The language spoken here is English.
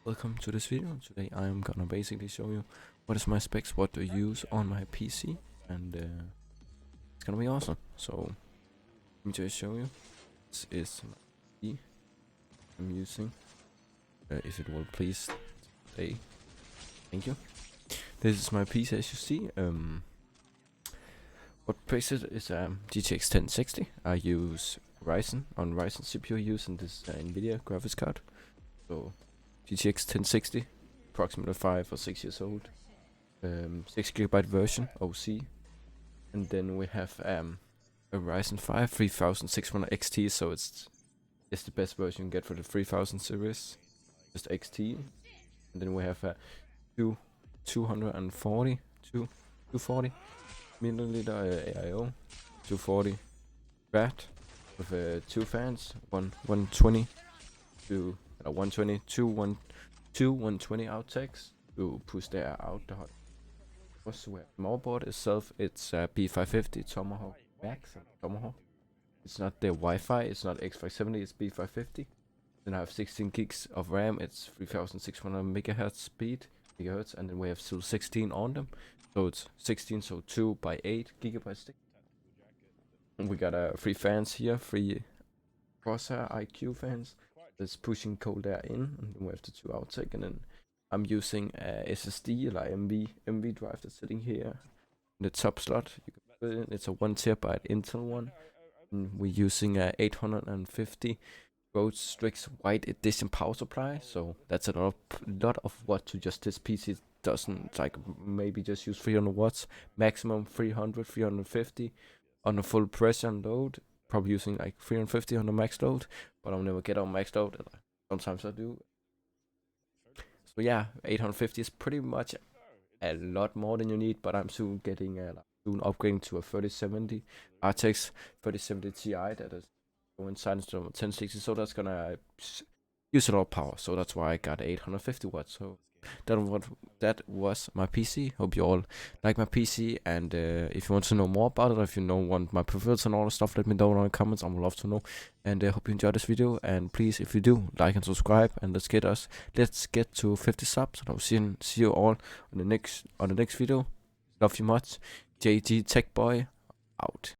Welcome to this video. Today I am gonna basically show you what is my specs, what to use on my PC, and it's gonna be awesome. So let me just show you. This is my PC I'm using. If it will please stay. Thank you. This is my PC as you see. What makes it is GTX 1060. I use Ryzen CPU using this NVIDIA graphics card. So GTX 1060, approximately 5 or 6 years old, 6GB version OC, and then we have a Ryzen 5 3600 XT, so it's the best version you can get for the 3000 series, just XT, and then we have a 240 milliliter AIO, 240 watt with 2 fans, 120 to 120, two 120 outtakes to push the air out the hot. Also, we have the motherboard itself. It's a B550 Tomahawk Max. Tomahawk. It's not the Wi-Fi. It's not X570. It's B550. Then I have 16 gigs of RAM. It's 3600 megahertz speed, and then we have still 16 on them. So it's 16, so 2 by 8 gigabytes stick. And we got 3 fans here, 3 crosshair IQ fans. That's pushing cold air in, and then we have the 2 outtake, and then I'm using a SSD, like MV drive that's sitting here in the top slot. You can put it in. It's a 1 terabyte Intel one, and we're using a 850 Rhodes Strix White Edition power supply. So that's a lot of watt to just this PC. Doesn't like maybe just use 300 watts, maximum 350 on a full pressure and load. Probably using like 350 on the max load, but I'll never get on max load. Sometimes I do. So yeah, 850 is pretty much a lot more than you need, but I'm soon getting soon upgrading to a 3070 RTX 3070 Ti that is going inside into 1060, so that's gonna use a lot of power. So that's why I got 850 watts. So that was my PC. Hope you all like my PC, and if you want to know more about it, or if you want my prefers and all the stuff, let me know in the comments. I would love to know, and I hope you enjoyed this video. And please, if you do, like and subscribe, and let's get to 50 subs, and I'll see you all on the next video. Love you much. JG Tech Boy out.